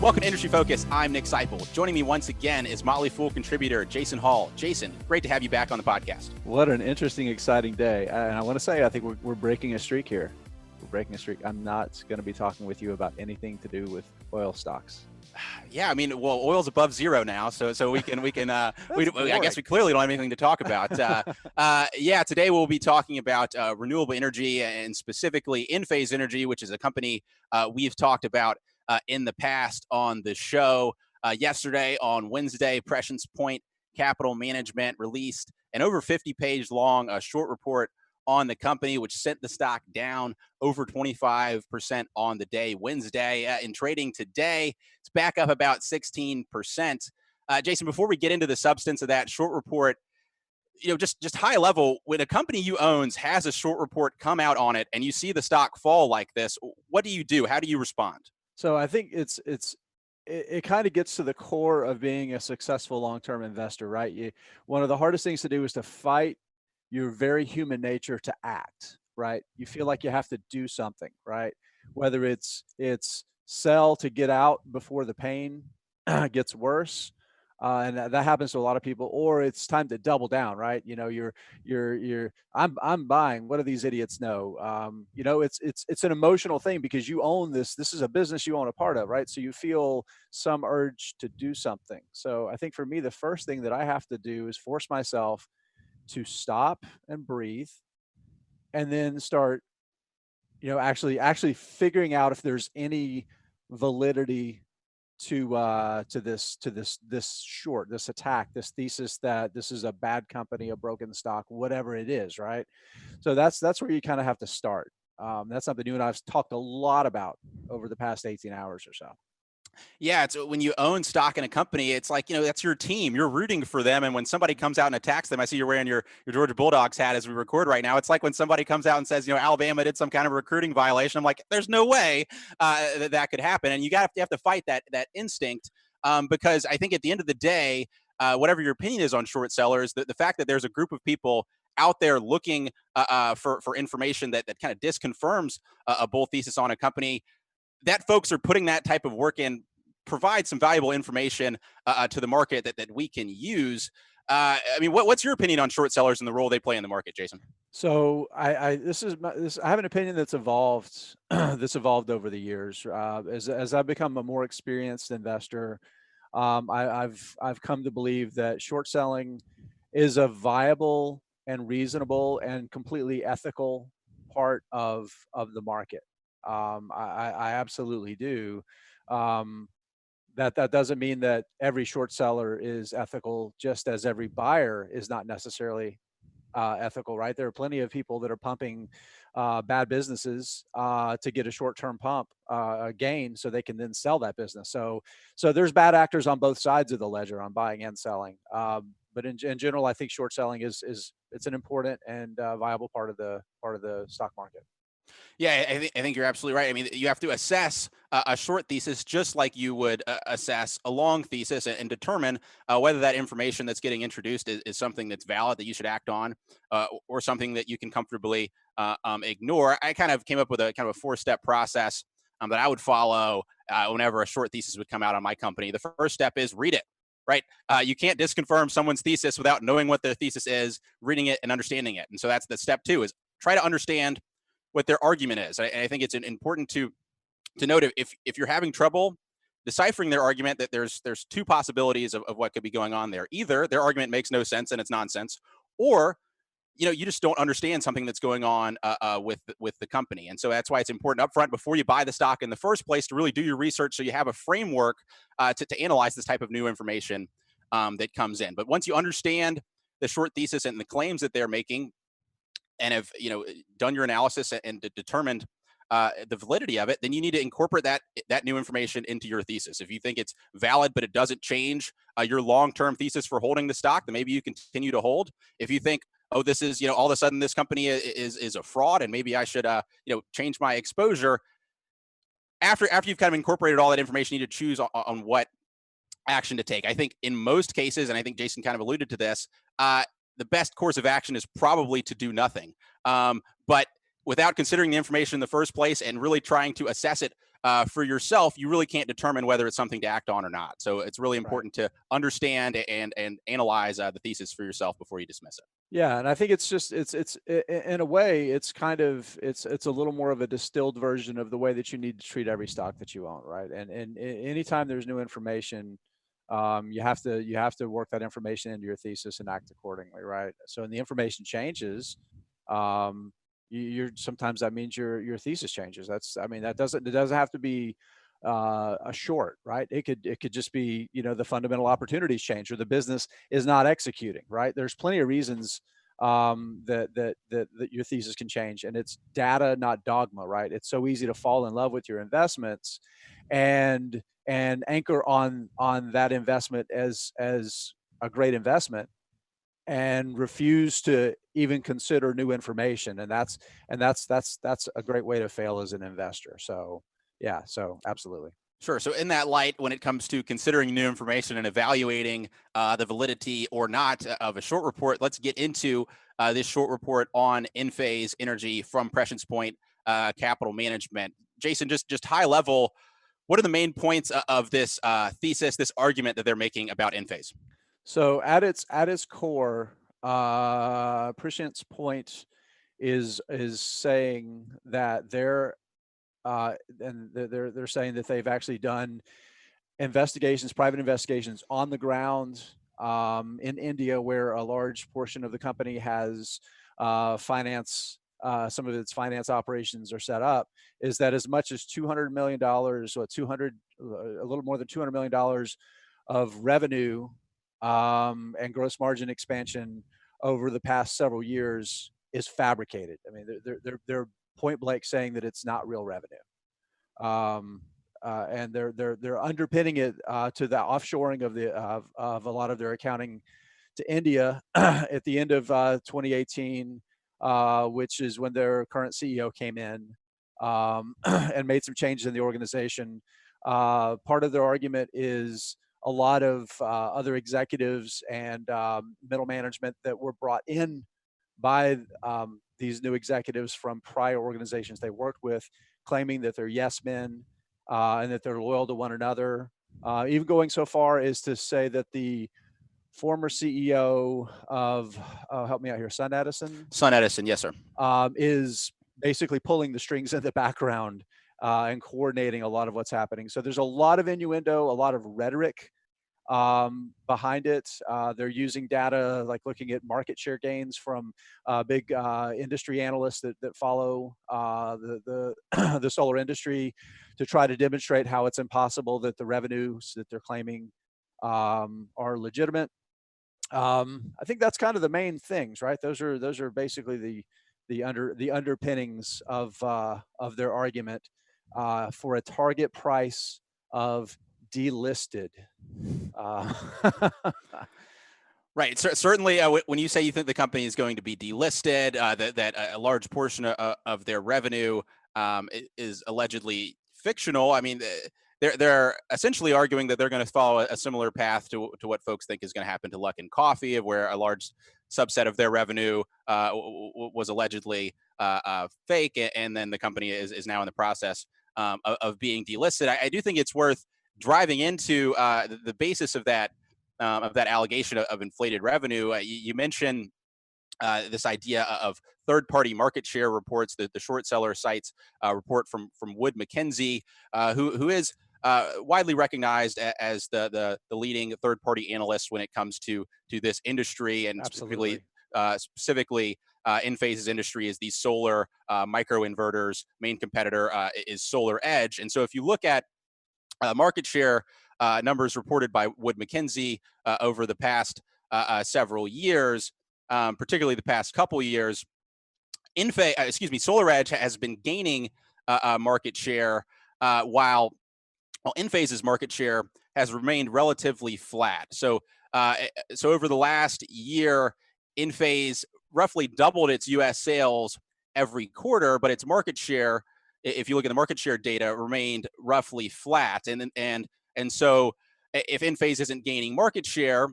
Welcome to Industry Focus. I'm Nick Sciple. Joining me once again is Motley Fool contributor Jason Hall. Jason, great to have you back on the podcast. What an interesting, exciting day. And I want to say, I think we're breaking a streak here. We're breaking a streak. I'm not going to be talking with you about anything to do with oil stocks. Yeah, I mean, well, oil's above zero now, so we can I guess we clearly don't have anything to talk about. Today we'll be talking about renewable energy and specifically Enphase Energy, which is a company we've talked about in the past on the show. Yesterday on Wednesday, Prescience Point Capital Management released an over 50-page long short report on the company, which sent the stock down over 25% on the day Wednesday. In trading today, it's back up about 16%. Jason, before we get into the substance of that short report, just high level, when a company you owns has a short report come out on it and you see the stock fall like this, what do you do? How do you respond? So I think it kind of gets to the core of being a successful long-term investor, right? One of the hardest things to do is to fight your very human nature to act, right? You feel like you have to do something, right? Whether it's sell to get out before the pain gets worse, and that happens to a lot of people, or it's time to double down, right? I'm buying. What do these idiots know? It's an emotional thing because you own this. This is a business you own a part of, right? So you feel some urge to do something. So I think for me, the first thing that I have to do is force myself to stop and breathe, and then start, actually figuring out if there's any validity to this attack, this thesis that this is a bad company, a broken stock, whatever it is, right? So that's where you kind of have to start. That's something you and I've talked a lot about over the past 18 hours or so. Yeah, it's when you own stock in a company, it's like, that's your team. You're rooting for them. And when somebody comes out and attacks them, I see you're wearing your Georgia Bulldogs hat as we record right now. It's like when somebody comes out and says, Alabama did some kind of recruiting violation. I'm like, there's no way that could happen. And you have to fight that instinct because I think at the end of the day, whatever your opinion is on short sellers, the fact that there's a group of people out there looking for information that kind of disconfirms a bull thesis on a company, that folks are putting that type of work in, provide some valuable information to the market that we can use. What's your opinion on short sellers and the role they play in the market, Jason? So I have an opinion that's evolved that's evolved over the years. As I've become a more experienced investor, I've come to believe that short selling is a viable and reasonable and completely ethical part of the market. I absolutely do. That doesn't mean that every short seller is ethical, just as every buyer is not necessarily ethical, right? There are plenty of people that are pumping bad businesses to get a short-term pump gain so they can then sell that business. So there's bad actors on both sides of the ledger on buying and selling. But in general, I think short selling is an important and viable part of the stock market. Yeah, I think you're absolutely right. You have to assess a short thesis just like you would assess a long thesis and determine whether that information that's getting introduced is something that's valid that you should act on or something that you can comfortably ignore. I kind of came up with a kind of a 4-step process that I would follow whenever a short thesis would come out on my company. The first step is read it. Right. You can't disconfirm someone's thesis without knowing what their thesis is, reading it and understanding it. And so that's the step 2 is try to understand what their argument is. I think it's important to note if you're having trouble deciphering their argument, that there's 2 possibilities of what could be going on there. Either their argument makes no sense and it's nonsense, or you just don't understand something that's going on with the company. And so that's why it's important up front before you buy the stock in the first place to really do your research so you have a framework to analyze this type of new information that comes in. But once you understand the short thesis and the claims that they're making, and have done your analysis and determined the validity of it, then you need to incorporate that new information into your thesis. If you think it's valid but it doesn't change your long-term thesis for holding the stock, then maybe you continue to hold. If you think, oh, this is all of a sudden this company is a fraud and maybe I should change my exposure, after you've kind of incorporated all that information, you need to choose on what action to take. I think in most cases, and I think Jason kind of alluded to this, the best course of action is probably to do nothing. But without considering the information in the first place and really trying to assess it for yourself, you really can't determine whether it's something to act on or not. So it's really Right. important to understand and analyze the thesis for yourself before you dismiss it. Yeah, and I think it's just in a way it's kind of it's a little more of a distilled version of the way that you need to treat every stock that you own, right? And anytime there's new information, you have to work that information into your thesis and act accordingly, right? So, when the information changes, um, you're sometimes that means your thesis changes. That's I mean that doesn't it doesn't have to be a short, right? It could just be, you know, the fundamental opportunities change or the business is not executing, right? There's plenty of reasons that your thesis can change, and it's data, not dogma, right? It's so easy to fall in love with your investments and anchor on that investment as a great investment and refuse to even consider new information, and that's a great way to fail as an investor. So yeah, so absolutely. Sure. So, in that light, when it comes to considering new information and evaluating the validity or not of a short report, let's get into this short report on Enphase Energy from Prescience Point Capital Management. Jason, just high level, what are the main points of this thesis, this argument that they're making about Enphase? So at its core, Prescience Point is saying that they're saying that they've actually done investigations, private investigations on the ground in India, where a large portion of the company has finance. Some of its finance operations are set up. Is that as much as $200 million, or a little more than $200 million of revenue and gross margin expansion over the past several years is fabricated. I mean, they're point blank saying that it's not real revenue. And they're underpinning it to the offshoring of a lot of their accounting to India at the end of 2018, which is when their current CEO came in and made some changes in the organization. Part of their argument is a lot of other executives and middle management that were brought in by these new executives from prior organizations they worked with, claiming that they're yes men and that they're loyal to one another. Even going so far as to say that the former CEO of, help me out here, Sun Edison, Sun Edison, yes, sir. is basically pulling the strings in the background and coordinating a lot of what's happening. So there's a lot of innuendo, a lot of rhetoric behind it. They're using data like looking at market share gains from big industry analysts that follow the solar industry to try to demonstrate how it's impossible that the revenues that they're claiming are legitimate. I think that's kind of the main things, right? Those are basically the underpinnings of their argument for a target price of delisted. Uh, Right. Certainly, when you say you think the company is going to be delisted, that a large portion of their revenue is allegedly fictional. I mean, they're essentially arguing that they're going to follow a similar path to what folks think is going to happen to Luck and Coffee, where a large subset of their revenue was allegedly fake, and then the company is now in the process of being delisted. I do think it's worth driving into the basis of that allegation of inflated revenue. You mentioned this idea of third-party market share reports, the short seller sites report from Wood Mackenzie, who is widely recognized as the leading third-party analyst when it comes to this industry, and Absolutely. specifically Enphase's industry is the solar microinverters. Main competitor is Solar Edge, and so if you look at market share numbers reported by Wood Mackenzie over the past several years, particularly the past couple years, Solar Edge has been gaining market share while Enphase's market share has remained relatively flat. So over the last year, Enphase roughly doubled its U.S. sales every quarter, but its market share, if you look at the market share data, remained roughly flat. And so if Enphase isn't gaining market share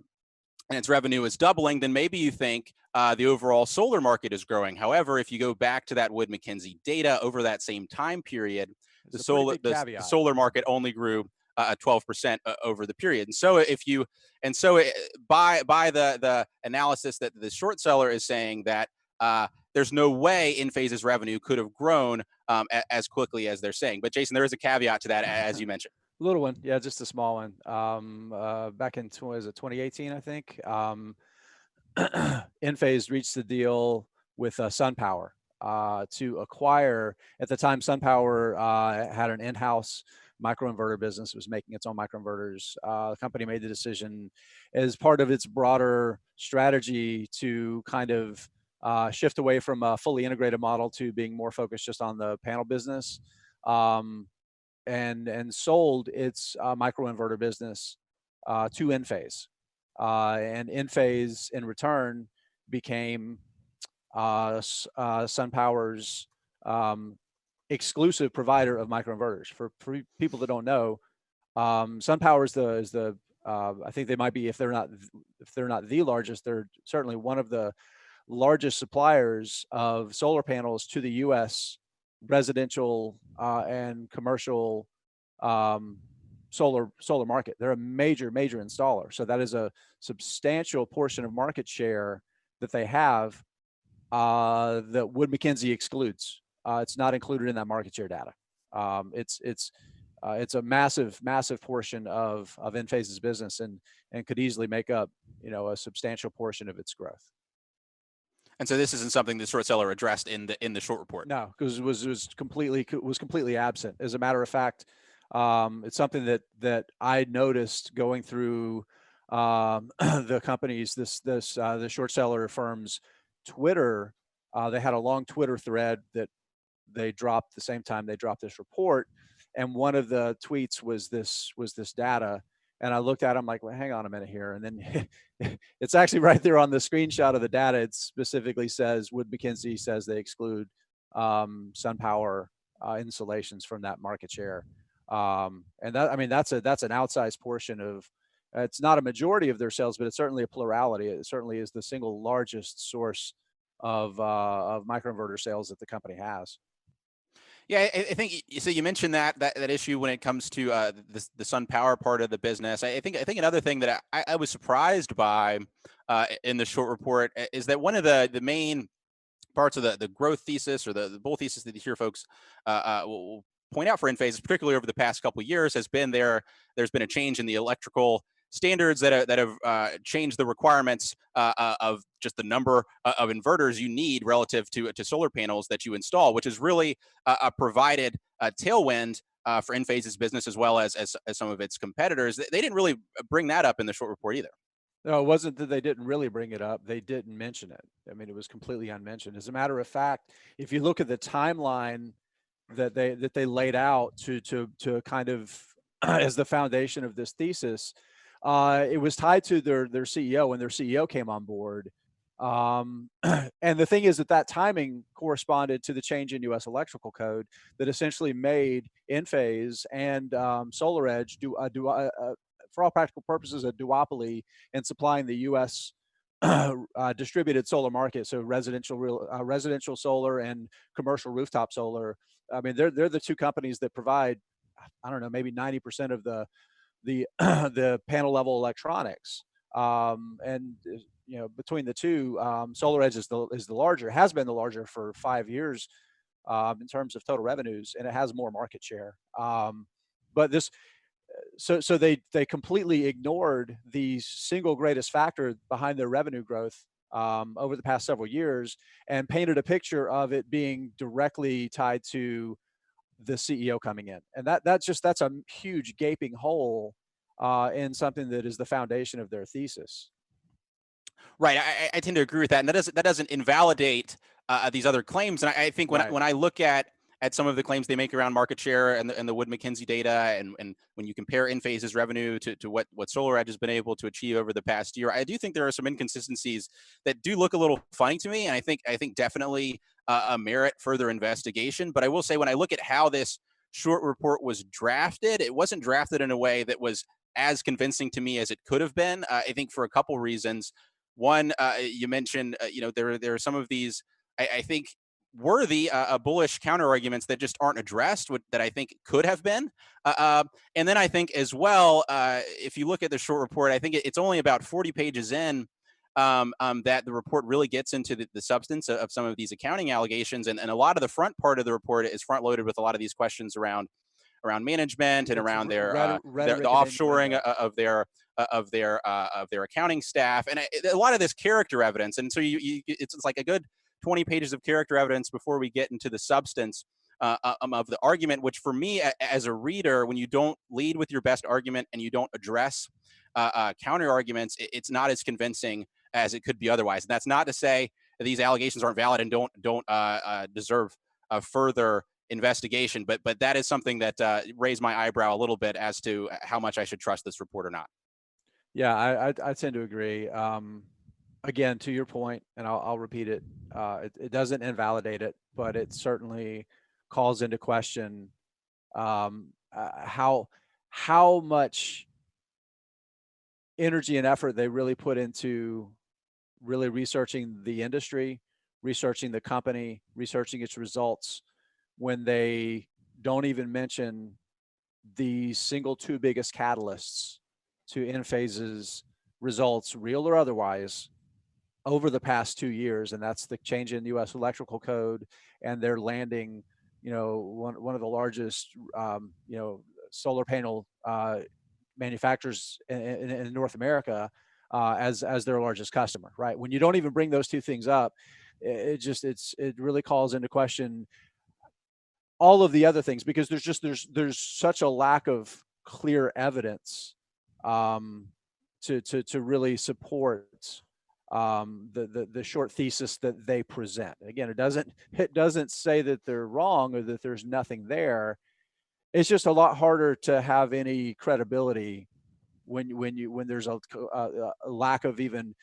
and its revenue is doubling, then maybe you think the overall solar market is growing. However, if you go back to that Wood Mackenzie data over that same time period, It's a pretty big the caveat. solar market only grew 12% over the period. And so if you and so it, by the analysis that the short seller is saying that there's no way Enphase's revenue could have grown as quickly as they're saying. But Jason, there is a caveat to that, as you mentioned. Little one, yeah, just a small one. Back in 2018, I think. Enphase reached the deal with SunPower to acquire. At the time, SunPower had an in-house microinverter business. It was making its own microinverters. The company made the decision as part of its broader strategy to kind of shift away from a fully integrated model to being more focused just on the panel business, and sold its microinverter business to Enphase. And Enphase, in return, became SunPower's exclusive provider of microinverters. For people that don't know, SunPower is the I think they might be, if they're not the largest, they're certainly one of the largest suppliers of solar panels to the U.S. residential and commercial solar market. They're a major installer. So that is a substantial portion of market share that they have that Wood Mackenzie excludes. It's not included in that market share data. It's a massive portion of Enphase's business, and could easily make up, a substantial portion of its growth. And so this isn't something the short seller addressed in the short report. No, because it was completely absent. As a matter of fact, it's something that I noticed going through the company's the short seller firm's Twitter. They had a long Twitter thread that they dropped the same time they dropped this report, and one of the tweets was this data. And I looked at them like, well, hang on a minute here. And then it's actually right there on the screenshot of the data. It specifically says Wood Mackenzie says they exclude SunPower installations from that market share. And that's an outsized portion of, it's not a majority of their sales, but it's certainly a plurality. It certainly is the single largest source of microinverter sales that the company has. Yeah, I think so. You mentioned that issue when it comes to the SunPower part of the business. I think another thing that I was surprised by in the short report is that one of the main parts of the growth thesis, or the bull thesis, that you hear folks will point out for Enphase, particularly over the past couple of years, has been there's been a change in the electrical standards that have changed the requirements of just the number of inverters you need relative to solar panels that you install, which has really provided a tailwind for Enphase's business, as well as some of its competitors. They didn't really bring that up in the short report either. No, it wasn't that they didn't really bring it up. They didn't mention it. I mean, it was completely unmentioned. As a matter of fact, if you look at the timeline that they laid out to kind of as the foundation of this thesis, it was tied to their CEO when their CEO came on board. And the thing is that timing corresponded to the change in U.S. electrical code that essentially made Enphase and SolarEdge for all practical purposes, a duopoly in supplying the U.S. Distributed solar market. So residential solar and commercial rooftop solar. I mean, they're the two companies that provide, I don't know, maybe 90% of the the panel level electronics. And between the two, SolarEdge is the larger, has been the larger for 5 years in terms of total revenues, and it has more market share. But this. So they completely ignored the single greatest factor behind their revenue growth over the past several years, and painted a picture of it being directly tied to the CEO coming in. And that's a huge gaping hole in something that is the foundation of their thesis. Right, I tend to agree with that, and that doesn't invalidate these other claims. And I think when I look at some of the claims they make around market share and the Wood Mackenzie data, and when you compare Enphase's revenue to what SolarEdge has been able to achieve over the past year, I do think there are some inconsistencies that do look a little funny to me, and I think definitely merit further investigation. But I will say, when I look at how this short report was drafted, it wasn't drafted in a way that was as convincing to me as it could have been. I think for a couple reasons. One, you mentioned, there are some of these. I think worthy bullish counter arguments that just aren't addressed, that I think could have been. And then I think as well, if you look at the short report, I think it's only about 40 pages in that the report really gets into the substance of some of these accounting allegations. And a lot of the front part of the report is front loaded with a lot of these questions around management and It's around the rhetoric and offshoring innuendo. of their accounting staff, and a lot of this character evidence. And so it's like a good 20 pages of character evidence before we get into the substance of the argument. Which for me, as a reader, when you don't lead with your best argument and you don't address counter arguments, it's not as convincing as it could be otherwise. And that's not to say that these allegations aren't valid and don't deserve further investigation, but that is something that raised my eyebrow a little bit as to how much I should trust this report or not. Yeah, I tend to agree. Again, to your point, and I'll repeat it, it doesn't invalidate it, but it certainly calls into question how much energy and effort they really put into really researching the industry, researching the company, researching its results, when they don't even mention the single two biggest catalysts to Enphase's results, real or otherwise, over the past 2 years, and that's the change in U.S. electrical code, and they're landing, one of the largest, solar panel manufacturers in North America as their largest customer. Right? When you don't even bring those two things up, it really calls into question all of the other things, because there's such a lack of clear evidence to really support the short thesis that they present. Again, it doesn't say that they're wrong or that there's nothing there. It's just a lot harder to have any credibility when there's a lack of even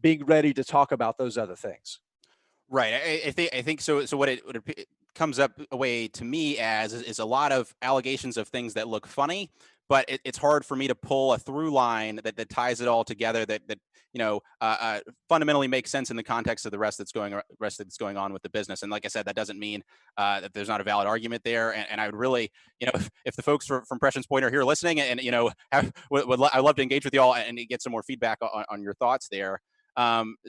being ready to talk about those other things. Right. I think so. So what it comes up a way to me as is a lot of allegations of things that look funny, but it's hard for me to pull a through line that ties it all together. That fundamentally makes sense in the context of the rest that's going on with the business. And like I said, that doesn't mean that there's not a valid argument there. And I would really, if the folks from Prescience Point are here listening, and I'd love to engage with you all and get some more feedback on your thoughts there.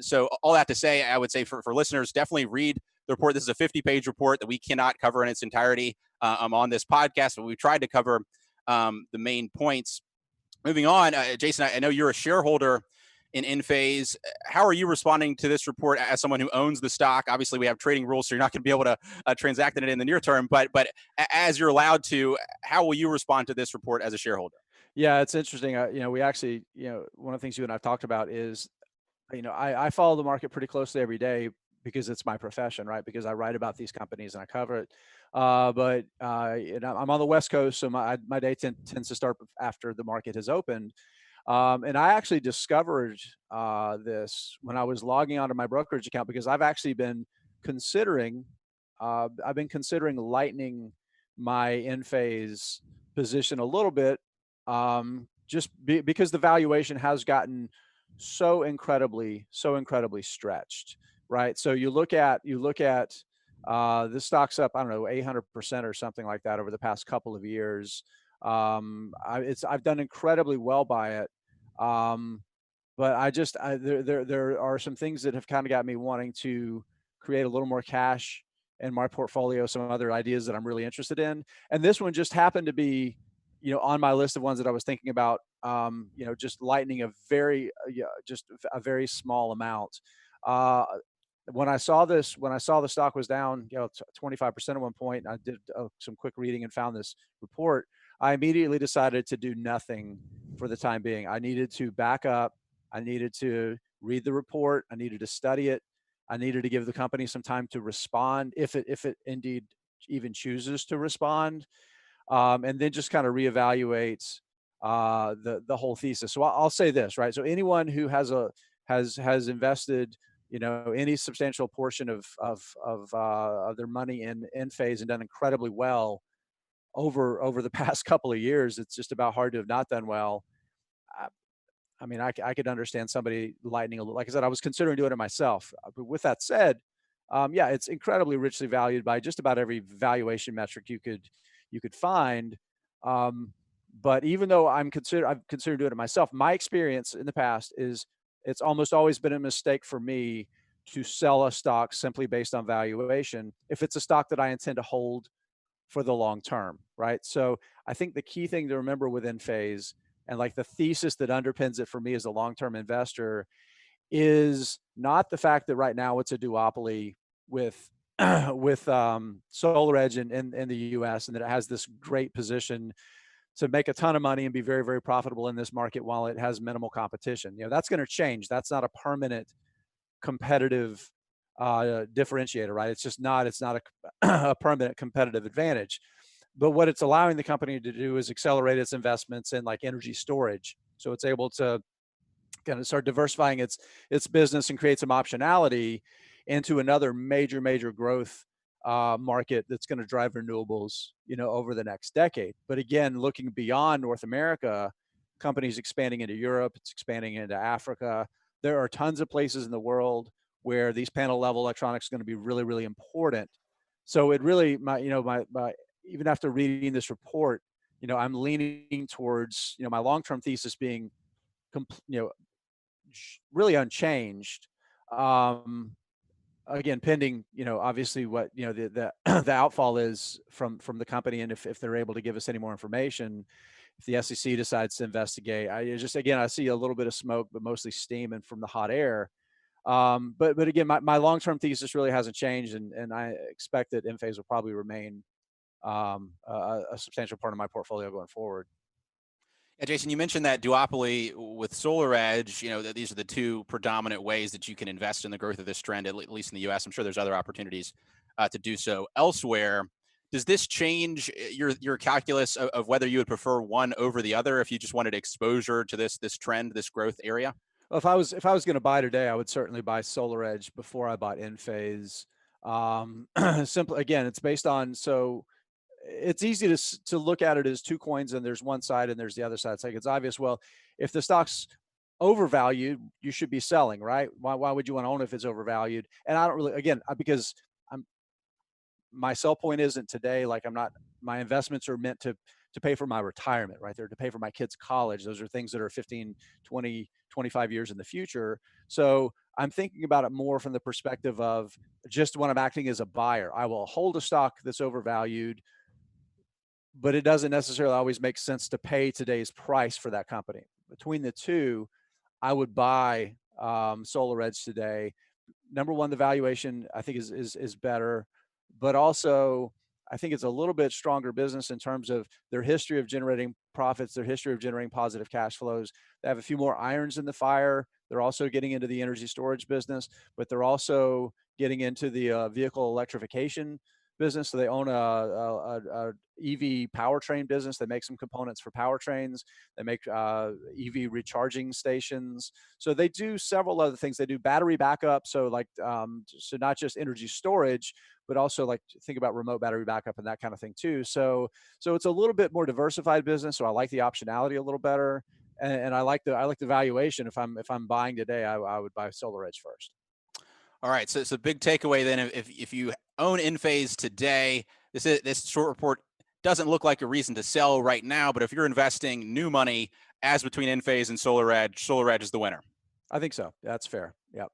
So all that to say, I would say for listeners, definitely read the report. This is a 50-page report that we cannot cover in its entirety on this podcast, but we tried to cover the main points. Moving on, Jason, I know you're a shareholder in Enphase. How are you responding to this report as someone who owns the stock? Obviously, we have trading rules, so you're not going to be able to transact in it in the near term. But as you're allowed to, how will you respond to this report as a shareholder? Yeah, it's interesting. We actually, one of the things you and I've talked about is, I follow the market pretty closely every day because it's my profession, right? Because I write about these companies and I cover it. But I'm on the West Coast, so my day tends to start after the market has opened. And I actually discovered this when I was logging onto my brokerage account, because I've actually been considering, lightening my Enphase position a little bit, because the valuation has gotten so incredibly stretched, right? So you look at this stock's up, I don't know, 800% or something like that over the past couple of years. I've done incredibly well by it. But there are some things that have kind of got me wanting to create a little more cash in my portfolio, some other ideas that I'm really interested in. And this one just happened to be, on my list of ones that I was thinking about, just lightening just a very small amount. When I saw the stock was down, 25% at one point, and I did some quick reading and found this report, I immediately decided to do nothing for the time being. I needed to back up. I needed to read the report. I needed to study it. I needed to give the company some time to respond, if it indeed even chooses to respond, and then just kind of reevaluate the whole thesis. So I'll say this, right? So anyone who has invested, any substantial portion of their money in Enphase and done incredibly well over the past couple of years, it's just about hard to have not done well. I mean, I could understand somebody lightening a little. Like I said, I was considering doing it myself. But with that said, yeah, it's incredibly richly valued by just about every valuation metric you could find. Um, but even though I've considered doing it myself, my experience in the past is it's almost always been a mistake for me to sell a stock simply based on valuation if it's a stock that I intend to hold for the long term, right? So I think the key thing to remember with Enphase and like the thesis that underpins it for me as a long-term investor is not the fact that right now it's a duopoly with with SolarEdge in the US and that it has this great position to make a ton of money and be very, very profitable in this market while it has minimal competition. That's going to change. That's not a permanent competitive differentiator, right? It's not a permanent competitive advantage. But what it's allowing the company to do is accelerate its investments in like energy storage. So it's able to kind of start diversifying its business and create some optionality into another major growth market that's going to drive renewables, over the next decade. But again, looking beyond North America, companies expanding into Europe, it's expanding into Africa. There are tons of places in the world where these panel level electronics are going to be really, really important. So it really, my even after reading this report, I'm leaning towards, my long-term thesis being, you know, really unchanged. Um, Again, pending, obviously what, the the outfall is from the company, and if they're able to give us any more information, if the SEC decides to investigate, I see a little bit of smoke, but mostly steam and from the hot air. But again, my long term thesis really hasn't changed, and I expect that Enphase will probably remain a substantial part of my portfolio going forward. Yeah, Jason, you mentioned that duopoly with SolarEdge. That these are the two predominant ways that you can invest in the growth of this trend, at least in the U.S. I'm sure there's other opportunities to do so elsewhere. Does this change your calculus of whether you would prefer one over the other if you just wanted exposure to this trend, this growth area? Well, if I was going to buy today, I would certainly buy SolarEdge before I bought Enphase. Simply, again, it's based on, so it's easy to look at it as two coins, and there's one side and there's the other side. It's like it's obvious. Well, if the stock's overvalued, you should be selling, right? Why would you want to own it if it's overvalued? And I don't really, again, because I'm my sell point isn't today. Like I'm not, my investments are meant to pay for my retirement, right? They're to pay for my kids' college. Those are things that are 15, 20, 25 years in the future. So I'm thinking about it more from the perspective of just when I'm acting as a buyer. I will hold a stock that's overvalued, but it doesn't necessarily always make sense to pay today's price for that company. Between the two, I would buy SolarEdge today. Number one, the valuation I think is better, but also I think it's a little bit stronger business in terms of their history of generating profits, their history of generating positive cash flows. They have a few more irons in the fire. They're also getting into the energy storage business, but they're also getting into the vehicle electrification business. So they own a EV powertrain business. They make some components for powertrains. They make EV recharging stations. So they do several other things. They do battery backup. So so not just energy storage, but also like think about remote battery backup and that kind of thing too. So it's a little bit more diversified business. So I like the optionality a little better, and I like the valuation. If I'm buying today, I would buy SolarEdge first. All right, so it's a big takeaway then. If you own Enphase today, this short report doesn't look like a reason to sell right now. But if you're investing new money as between Enphase and SolarEdge is the winner. I think so. That's fair. Yeah.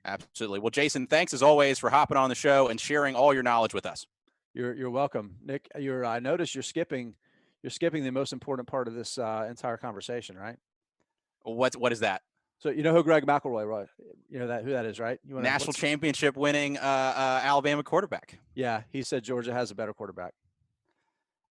Absolutely. Well, Jason, thanks as always for hopping on the show and sharing all your knowledge with us. You're welcome, Nick. I notice you're skipping the most important part of this entire conversation, right? What is that? So you know who Greg McElroy was? You know that who that is, right? You want to National what's championship winning Alabama quarterback. Yeah, he said Georgia has a better quarterback.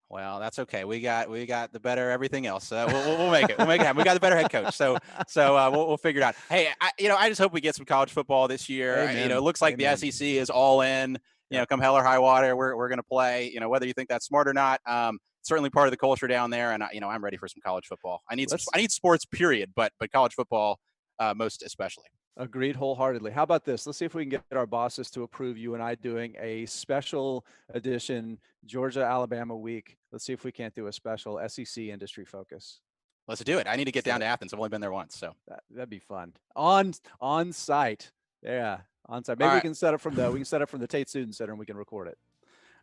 Well, that's okay. We got the better everything else. We'll make it. We'll make it happen. We got the better head coach. So we'll figure it out. Hey, I just hope we get some college football this year. It Amen. looks like Amen. the SEC is all in. Yep. Come hell or high water, we're going to play. Whether you think that's smart or not. Certainly part of the culture down there, and I'm ready for some college football. Let's I need sports, period, but college football most especially. Agreed wholeheartedly. How about this? Let's see if we can get our bosses to approve you and I doing a special edition Georgia Alabama week. Let's see if we can't do a special SEC industry focus. Let's do it. I need to get Let's do down it. to Athens. I've only been there once, so That'd be fun. On site. Yeah. On site. All Maybe we right. can set up from the Tate Student Center and we can record it.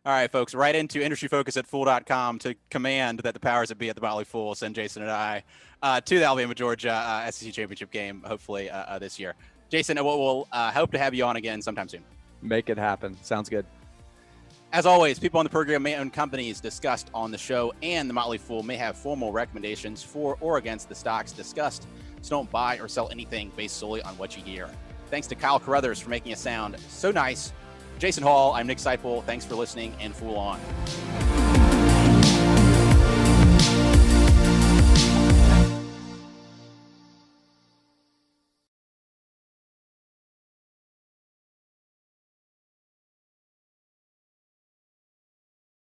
All right, folks, right into industryfocus@fool.com to command that the powers that be at the Motley Fool send Jason and I to the Alabama Georgia SEC championship game, hopefully this year. Jason, we'll hope to have you on again sometime soon. Make it happen. Sounds good. As always, people on the program may own companies discussed on the show, and the Motley Fool may have formal recommendations for or against the stocks discussed. So don't buy or sell anything based solely on what you hear. Thanks to Kyle Carruthers for making us sound so nice. Jason Hall, I'm Nick Sciple. Thanks for listening, and Fool on.